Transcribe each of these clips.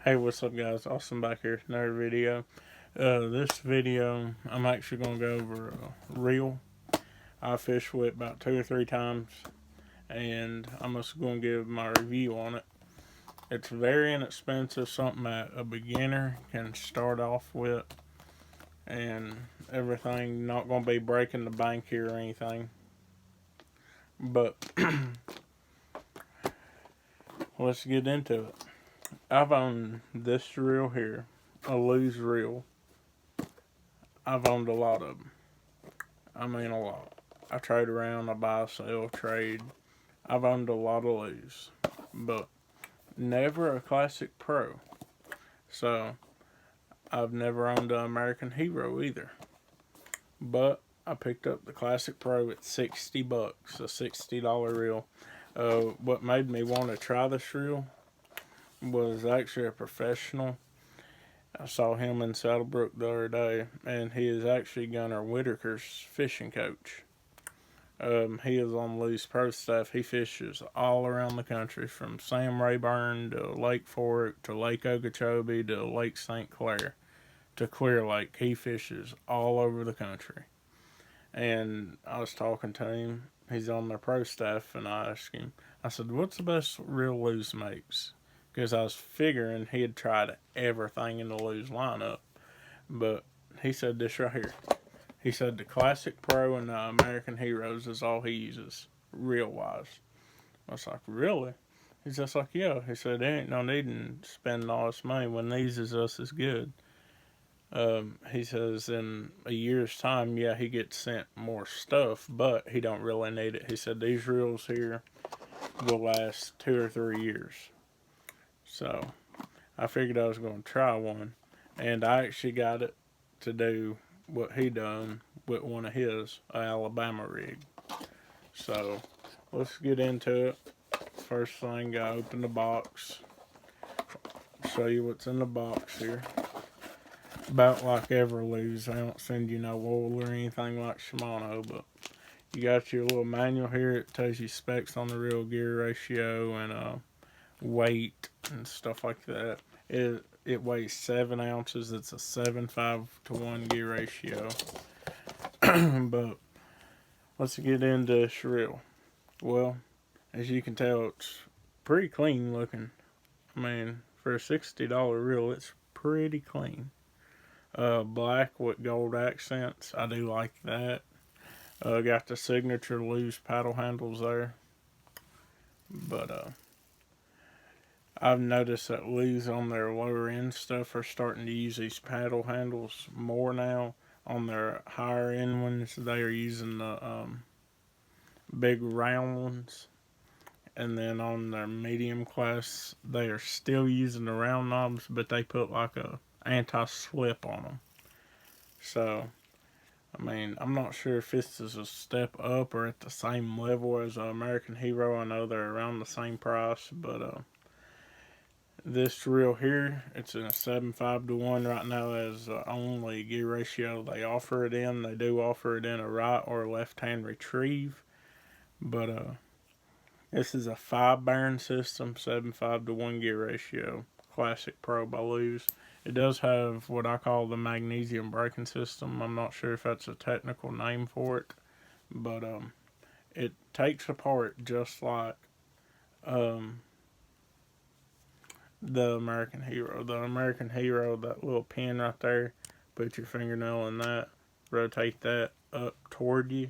Hey, what's up, guys? Austin back here with another video. This video, I'm actually going to go over a reel I fished with about 2 or 3 times, and I'm just going to give my review on it. It's very inexpensive, something that a beginner can start off with, and everything. Not going to be breaking the bank here or anything, but let's get into it. I've owned this reel here, a lews reel. I've owned a lot of them. I mean, a lot. I trade around, I buy, sell, trade. I've owned a lot of lews, but never a Classic Pro. So I've never owned an American Hero either. But I picked up the Classic Pro at $60, a $60 reel. What made me want to try this reel was actually a professional. I saw him in Saddlebrook the other day, and he is actually Gunnar Whitaker's fishing coach. He is on Lews Pro staff. He fishes all around the country, from Sam Rayburn to Lake Fork to Lake Okeechobee to Lake St. Clair to Clear Lake. He fishes all over the country. And I was talking to him. He's on their pro staff, and I asked him, I said, "What's the best reel Lews makes?" Because I was figuring he had tried everything in the Lews lineup. But he said this right here. He said the Classic Pro and the American Heroes is all he uses, reel wise. I was like, really? He's just like, yeah. He said, there ain't no need in spending all this money when these is just as good. He says in a year's time, yeah, he gets sent more stuff, but he don't really need it. He said these reels here will last 2 or 3 years. So I figured I was going to try one, and I actually got it to do what he done with one of his Alabama rig. So let's get into it. First thing, I open the box. Show you what's in the box here. About like Everlews, I don't send you no oil or anything like Shimano, but you got your little manual here. It tells you specs on the reel, gear ratio, and weight and stuff like that. It weighs 7 ounces. It's a 7.5 to 1 gear ratio. But let's get into this reel. Well, as you can tell, it's pretty clean looking. I mean, for a $60 reel, it's pretty clean. Black with gold accents. I do like that. Got the signature Lews paddle handles there. But I've noticed that Lews on their lower end stuff are starting to use these paddle handles more now. On their higher end ones, they are using the big round ones. And then on their medium class, they are still using the round knobs, but they put like a anti-slip on them. So, I mean, I'm not sure if this is a step up or at the same level as an American Hero. I know they're around the same price, but this reel here, it's in a 7.5 to 1 right now as the only gear ratio they offer it in. They do offer it in a right or left hand retrieve, but this is a 5 bearing system, 7.5 to 1 gear ratio, Classic Pro by Lews. It does have what I call the magnesium braking system. I'm not sure if that's a technical name for it, but it takes apart just like um, the American Hero. The American Hero, that little pin right there, put your fingernail in that, rotate that up toward you,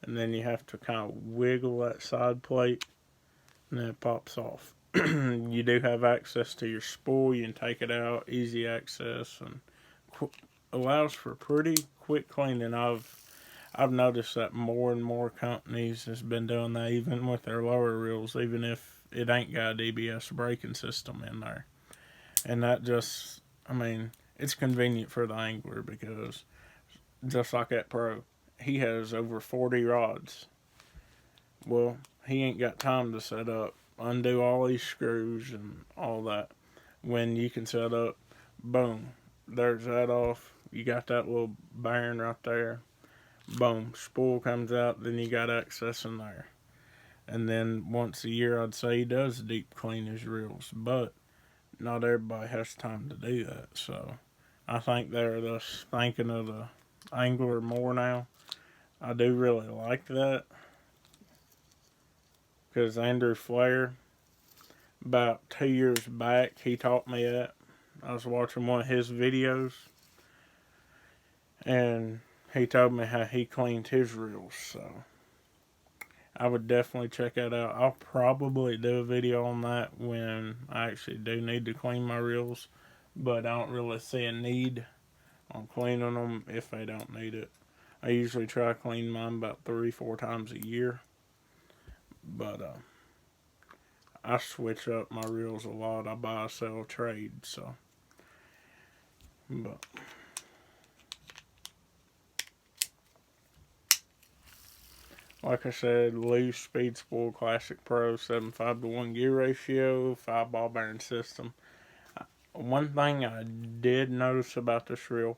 and then you have to kind of wiggle that side plate, and then it pops off. You do have access to your spool. You can take it out, easy access, and allows for pretty quick cleaning. I've noticed that more and more companies has been doing that, even with their lower reels, even if it ain't got a DBS braking system in there. And that just, I mean, it's convenient for the angler because just like that pro, he has over 40 rods. Well, he ain't got time to set up, undo all these screws and all that. When you can set up, boom, there's that off. You got that little bearing right there. Boom, spool comes out, then you got access in there. And then once a year, I'd say he does deep clean his reels. But not everybody has time to do that. So I think they're just thinking of the angler more now. I do really like that because Andrew Flair, about 2 years back, he taught me that. I was watching one of his videos and he told me how he cleaned his reels. So I would definitely check that out. I'll probably do a video on that when I actually do need to clean my reels, but I don't really see a need on cleaning them if they don't need it. I usually try to clean mine about 3-4 times a year, but I switch up my reels a lot. I buy, sell, trade, so. But like I said, lews, Speed Spoil, Classic Pro, 7.5 to 1 gear ratio, 5 ball bearing system. One thing I did notice about this reel,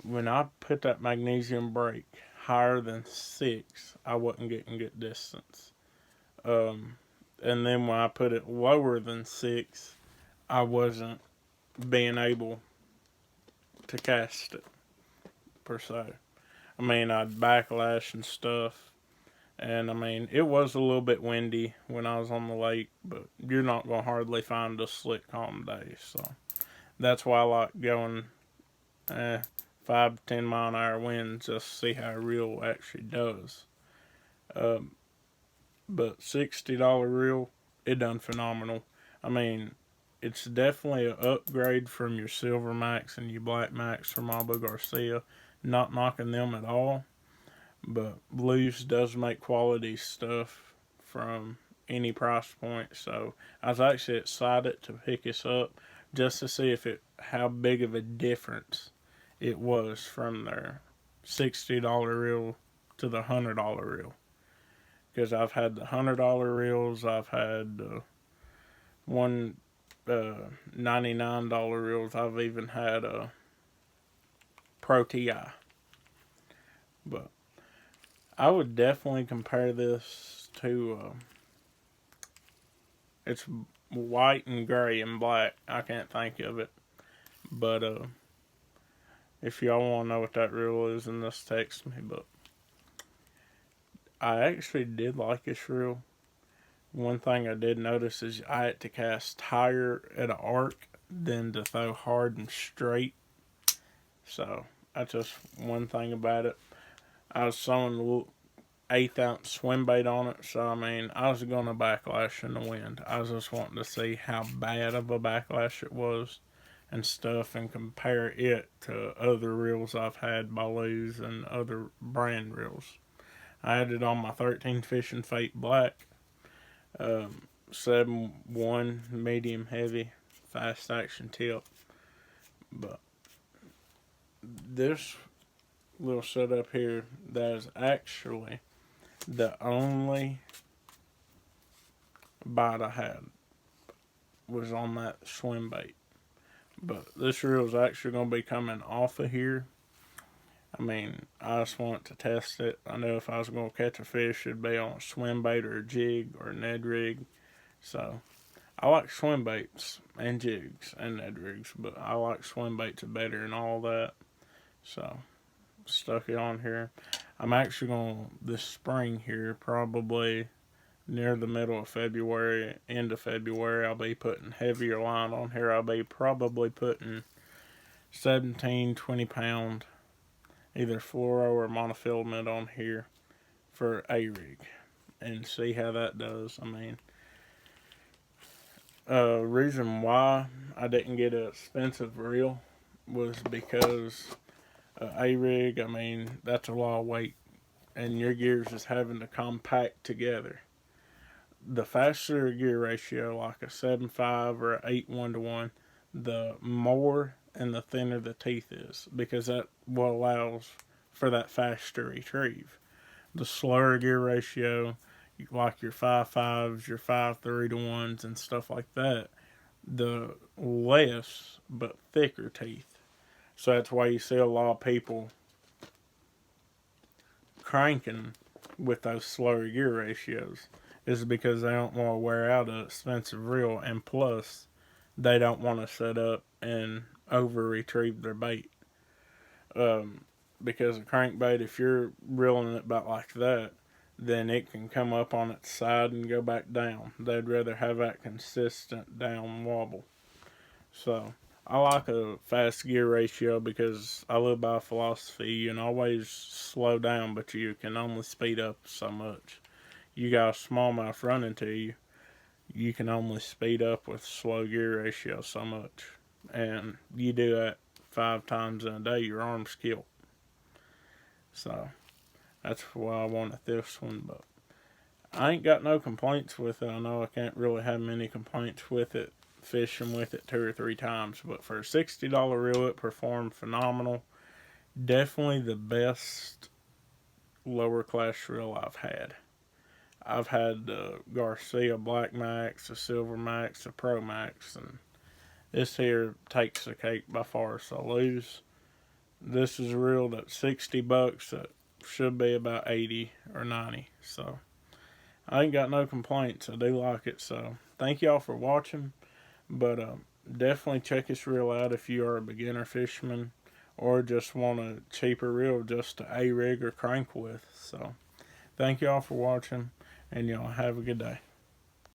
when I put that magnesium brake higher than 6, I wasn't getting good distance. And then when I put it lower than 6, I wasn't being able to cast it, per se. I mean, I'd backlash and stuff. And I mean, it was a little bit windy when I was on the lake, but you're not going to hardly find a slick, calm day. So that's why I like going 5 to 10 mile an hour winds just to see how a reel actually does. But $60 reel, it done phenomenal. I mean, it's definitely an upgrade from your Silver Max and your Black Max from Abu Garcia. Not knocking them at all. But lews does make quality stuff from any price point. So I was actually excited to pick this up just to see how big of a difference it was from their $60 reel to the $100 reel. Because I've had the $100 reels, I've had one $99 reels, I've even had a Pro TI. But I would definitely compare this to. It's white and gray and black. I can't think of it, but if y'all want to know what that reel is, then just text me. But I actually did like this reel. One thing I did notice is I had to cast higher at an arc than to throw hard and straight. So that's just one thing about it. I was throwing 1/8 ounce swim bait on it, so I mean, I was going to backlash in the wind. I was just wanting to see how bad of a backlash it was and stuff and compare it to other reels I've had by lews and other brand reels. I had it on my 13 Fishing Fate Black, 7.1 medium heavy, fast action tip. But this little setup here, that is actually the only bite I had was on that swim bait. But this reel is actually going to be coming off of here. I mean, I just want to test it. I know if I was going to catch a fish, it'd be on a swim bait or a jig or a Ned rig. So, I like swim baits and jigs and Ned rigs, but I like swim baits better than all that. So, stuck it on here. I'm actually going this spring here, probably near the middle of February, end of February, I'll be putting heavier line on here. I'll be probably putting 17, 20 pound, either fluoro or monofilament on here for a rig and see how that does. I mean, reason why I didn't get an expensive reel was because a rig, I mean, that's a lot of weight and your gears is having to compact together. The faster gear ratio, like a 7.5 or an 8.1 to 1, the more and the thinner the teeth is, because that what allows for that faster retrieve. The slower gear ratio, like your 5.5s, your 5.3 to 1s, and stuff like that, the less but thicker teeth. So that's why you see a lot of people cranking with those slower gear ratios, is because they don't want to wear out an expensive reel, and plus they don't want to set up and over retrieve their bait. Um, because a crankbait, if you're reeling it back like that, then it can come up on its side and go back down. They'd rather have that consistent down wobble. So I like a fast gear ratio because I live by a philosophy you can always slow down, but you can only speed up so much. You got a smallmouth running to you, you can only speed up with slow gear ratio so much. And you do that 5 times in a day, your arm's killed. So that's why I wanted this one, but I ain't got no complaints with it. I know I can't really have many complaints with it, fishing with it 2 or 3 times, but for a $60 reel, it performed phenomenal. Definitely the best lower class reel I've had. I've had the Garcia Black Max, the Silver Max, the Pro Max, and this here takes the cake by far. So lews. This is a reel that's $60 that should be about 80 or 90. So I ain't got no complaints. I do like it. So thank y'all for watching. But definitely check this reel out if you are a beginner fisherman or just want a cheaper reel just to A-rig or crank with. So thank y'all for watching, and y'all have a good day.